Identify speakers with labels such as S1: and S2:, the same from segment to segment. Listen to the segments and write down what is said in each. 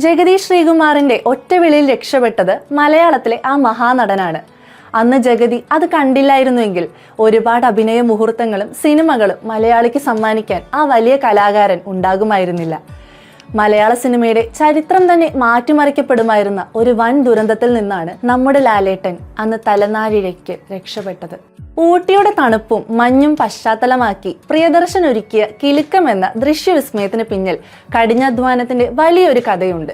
S1: ജഗതി ശ്രീകുമാറിന്റെ ഒറ്റവിളിയിൽ രക്ഷപ്പെട്ടത് മലയാളത്തിലെ ആ മഹാനടനാണ്. അന്ന് ജഗതി അത് കണ്ടില്ലായിരുന്നുവെങ്കിൽ ഒരുപാട് അഭിനയ മുഹൂർത്തങ്ങളും സിനിമകളും മലയാളിക്ക് സമ്മാനിക്കാൻ ആ വലിയ കലാകാരൻ ഉണ്ടാകുമായിരുന്നില്ല. മലയാള സിനിമയുടെ ചരിത്രം തന്നെ മാറ്റിമറിക്കപ്പെടുമായിരുന്ന ഒരു വൻ ദുരന്തത്തിൽ നിന്നാണ് നമ്മുടെ ലാലേട്ടൻ അന്ന് തലനാരിഴയ്ക്ക് രക്ഷപ്പെട്ടത്. ഊട്ടിയുടെ തണുപ്പും മഞ്ഞും പശ്ചാത്തലമാക്കി പ്രിയദർശൻ ഒരുക്കിയ കിലുക്കം എന്ന ദൃശ്യവിസ്മയത്തിന് പിന്നിൽ കഠിനാധ്വാനത്തിന്റെ വലിയൊരു കഥയുണ്ട്.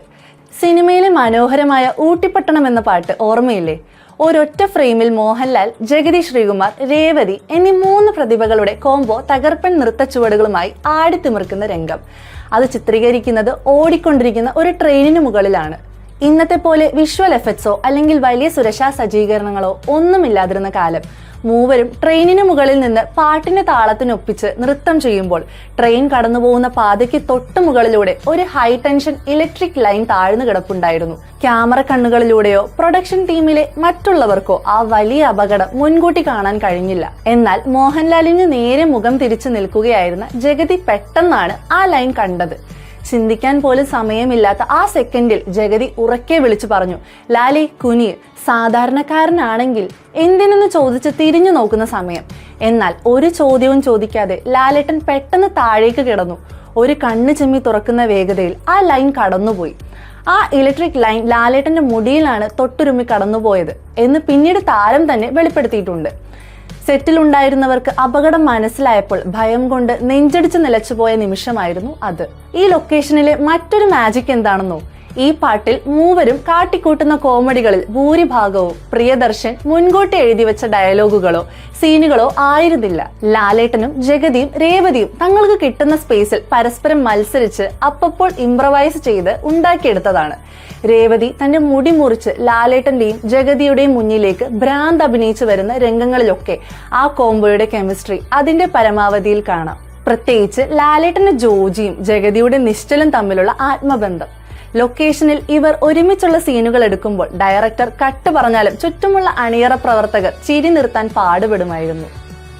S1: സിനിമയിലെ മനോഹരമായ ഊട്ടിപ്പട്ടണം എന്ന പാട്ട് ഓർമ്മയില്ലേ? ഒരൊറ്റ ഫ്രെയിമിൽ മോഹൻലാൽ, ജഗതി ശ്രീകുമാർ, രേവതി എന്നീ 3 പ്രതിഭകളുടെ കോംബോ തകർപ്പൻ നൃത്തച്ചുവടുകളുമായി ആടിത്തിമിർക്കുന്ന രംഗം. അത് ചിത്രീകരിക്കുന്നത് ഓടിക്കൊണ്ടിരിക്കുന്ന ഒരു ട്രെയിനിന് മുകളിലാണ്. ഇന്നത്തെ പോലെ വിഷ്വൽ എഫക്ട്സോ അല്ലെങ്കിൽ വലിയ സുരക്ഷാ സജ്ജീകരണങ്ങളോ ഒന്നുമില്ലാതിരുന്ന കാലം മൂവരും ട്രെയിനിന് മുകളിൽ നിന്ന് പാട്ടിന്റെ താളത്തിനൊപ്പിച്ച് നൃത്തം ചെയ്യുമ്പോൾ ട്രെയിൻ കടന്നുപോകുന്ന പാതയ്ക്ക് തൊട്ടു മുകളിലൂടെ ഒരു ഹൈ ടെൻഷൻ ഇലക്ട്രിക് ലൈൻ താഴ്ന്നു കിടപ്പുണ്ടായിരുന്നു. ക്യാമറ കണ്ണുകളിലൂടെയോ പ്രൊഡക്ഷൻ ടീമിലെ മറ്റുള്ളവർക്കോ ആ വലിയ അപകടം മുൻകൂട്ടി കാണാൻ കഴിഞ്ഞില്ല. എന്നാൽ മോഹൻലാലിന് നേരെ മുഖം തിരിച്ചു നിൽക്കുകയായിരുന്ന ജഗതി പെട്ടെന്നാണ് ആ ലൈൻ കണ്ടത്. ചിന്തിക്കാൻ പോലും സമയമില്ലാത്ത ആ സെക്കൻഡിൽ ജഗതി ഉറക്കെ വിളിച്ചു പറഞ്ഞു, ലാലി കുനിയ്. സാധാരണക്കാരനാണെങ്കിൽ എന്തിനെന്ന് ചോദിച്ച് തിരിഞ്ഞു നോക്കുന്ന സമയം. എന്നാൽ ഒരു ചോദ്യവും ചോദിക്കാതെ ലാലേട്ടൻ പെട്ടെന്ന് താഴേക്ക് കിടന്നു. ഒരു കണ്ണ് ചിമ്മി തുറക്കുന്ന വേഗതയിൽ ആ ലൈൻ കടന്നുപോയി. ആ ഇലക്ട്രിക് ലൈൻ ലാലേട്ടന്റെ മുടിയിലാണ് തൊട്ടുരുമ്മി കടന്നുപോയത് എന്ന് പിന്നീട് താരം തന്നെ വെളിപ്പെടുത്തിയിട്ടുണ്ട്. സെറ്റിലുണ്ടായിരുന്നവർക്ക് അപകടം മനസ്സിലായപ്പോൾ ഭയം കൊണ്ട് നെഞ്ചടിച്ച് നിലച്ചുപോയ നിമിഷമായിരുന്നു അത്. ഈ ലൊക്കേഷനിലെ മറ്റൊരു മാജിക് എന്താണെന്നോ? ഈ പാട്ടിൽ മൂവരും കാട്ടിക്കൂട്ടുന്ന കോമഡികളിൽ ഭൂരിഭാഗവും പ്രിയദർശൻ മുൻകൂട്ടി എഴുതി വെച്ച ഡയലോഗുകളോ സീനുകളോ ആയിരുന്നില്ല. ലാലേട്ടനും ജഗതിയും രേവതിയും തങ്ങൾക്ക് കിട്ടുന്ന സ്പേസിൽ പരസ്പരം മത്സരിച്ച് അപ്പപ്പോൾ ഇംപ്രവൈസ് ചെയ്ത് ഉണ്ടാക്കിയെടുത്തതാണ്. രേവതി തന്റെ മുടി മുറിച്ച് ലാലേട്ടന്റെയും ജഗതിയുടെയും മുന്നിലേക്ക് ഭ്രാന്ത് അഭിനയിച്ചു വരുന്ന രംഗങ്ങളിലൊക്കെ ആ കോംബോയുടെ കെമിസ്ട്രി അതിന്റെ പരമാവധിയിൽ കാണാം. പ്രത്യേകിച്ച് ലാലേട്ടന്റെ ജോജിയും ജഗതിയുടെ നിശ്ചലും തമ്മിലുള്ള ആത്മബന്ധം. ലൊക്കേഷനിൽ ഇവർ ഒരുമിച്ചുള്ള സീനുകൾ എടുക്കുമ്പോൾ ഡയറക്ടർ കട്ട് പറഞ്ഞാലും ചുറ്റുമുള്ള അണിയറ പ്രവർത്തകർ ചിരി നിർത്താൻ പാടുപെടുമായിരുന്നു.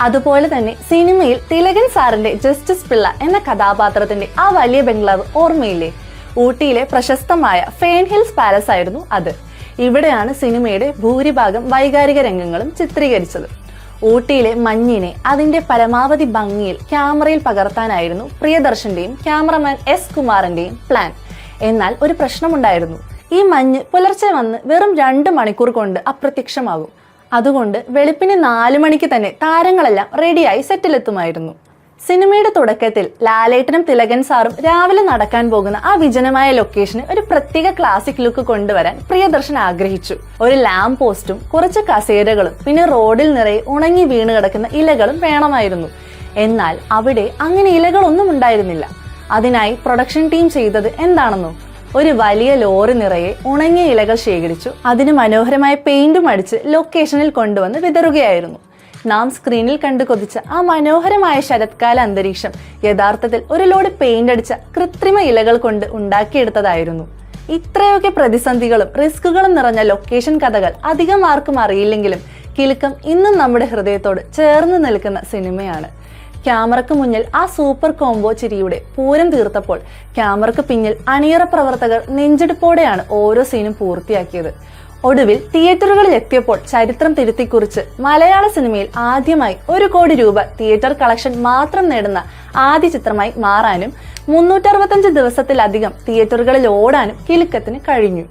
S1: അതുപോലെ തന്നെ സിനിമയിൽ തിലകൻ സാറിന്റെ ജസ്റ്റിസ് പിള്ള എന്ന കഥാപാത്രത്തിന്റെ ആ വലിയ ബംഗ്ലാവ് ഓർമ്മയില്ലേ? ഊട്ടിയിലെ പ്രശസ്തമായ ഫേൺ ഹിൽസ് പാലസ് ആയിരുന്നു അത്. ഇവിടെയാണ് സിനിമയുടെ ഭൂരിഭാഗം വൈകാരിക രംഗങ്ങളും ചിത്രീകരിച്ചത്. ഊട്ടിയിലെ മഞ്ഞിനെ അതിന്റെ പരമാവധി ഭംഗിയിൽ ക്യാമറയിൽ പകർത്താനായിരുന്നു പ്രിയദർശന്റെയും ക്യാമറമാൻ എസ് കുമാറിന്റെയും പ്ലാൻ. എന്നാൽ ഒരു പ്രശ്നമുണ്ടായിരുന്നു. ഈ മഞ്ഞ് പുലർച്ചെ വന്ന് വെറും 2 മണിക്കൂർ കൊണ്ട് അപ്രത്യക്ഷമാകും. അതുകൊണ്ട് വെളുപ്പിന് 4 മണിക്ക് തന്നെ താരങ്ങളെല്ലാം റെഡിയായി സെറ്റിലെത്തുമായിരുന്നു. സിനിമയുടെ തുടക്കത്തിൽ ലാലേട്ടനും തിലകൻ സാറും രാവിലെ നടക്കാൻ പോകുന്ന ആ വിജനമായ ലൊക്കേഷന് ഒരു പ്രത്യേക ക്ലാസിക് ലുക്ക് കൊണ്ടുവരാൻ പ്രിയദർശൻ ആഗ്രഹിച്ചു. ഒരു ലാമ്പ് പോസ്റ്റും കുറച്ച് കസേരകളും പിന്നെ റോഡിൽ നിറയെ ഉണങ്ങി വീണ് കിടക്കുന്ന ഇലകളും വേണമായിരുന്നു. എന്നാൽ അവിടെ അങ്ങനെ ഇലകളൊന്നും ഉണ്ടായിരുന്നില്ല. അതിനായി പ്രൊഡക്ഷൻ ടീം ചെയ്തത് എന്താണെന്നോ? ഒരു വലിയ ലോറി നിറയെ ഉണങ്ങിയ ഇലകൾ ശേഖരിച്ചു അതിന് മനോഹരമായ പെയിന്റും അടിച്ച് ലൊക്കേഷനിൽ കൊണ്ടുവന്ന് വിതറുകയായിരുന്നു. നാം സ്ക്രീനിൽ കണ്ടു കൊതിച്ച ആ മനോഹരമായ ശരത്കാല അന്തരീക്ഷം യഥാർത്ഥത്തിൽ ഒരു ലോഡ് പെയിന്റ് അടിച്ച കൃത്രിമ ഇലകൾ കൊണ്ട് ഉണ്ടാക്കിയെടുത്തതായിരുന്നു. ഇത്രയൊക്കെ പ്രതിസന്ധികളും റിസ്കുകളും നിറഞ്ഞ ലൊക്കേഷൻ കഥകൾ അധികം ആർക്കും അറിയില്ലെങ്കിലും കിലുക്കം ഇന്നും നമ്മുടെ ഹൃദയത്തോട് ചേർന്ന് നിൽക്കുന്ന സിനിമയാണ്. ക്യാമറക്ക് മുന്നിൽ ആ സൂപ്പർ കോംബോ ചിരിയുടെ പൂരം തീർത്തപ്പോൾ ക്യാമറക്ക് പിന്നിൽ അണിയറ പ്രവർത്തകർ നെഞ്ചെടുപ്പോടെയാണ് ഓരോ സീനും പൂർത്തിയാക്കിയത്. ഒടുവിൽ തിയേറ്ററുകളിൽ എത്തിയപ്പോൾ ചരിത്രം തിരുത്തിക്കുറിച്ച് മലയാള സിനിമയിൽ ആദ്യമായി 1 കോടി രൂപ തിയേറ്റർ കളക്ഷൻ മാത്രം നേടുന്ന ആദ്യ ചിത്രമായി മാറാനും 365 ദിവസത്തിലധികം തിയേറ്ററുകളിൽ ഓടാനും കിലുക്കത്തിന് കഴിഞ്ഞു.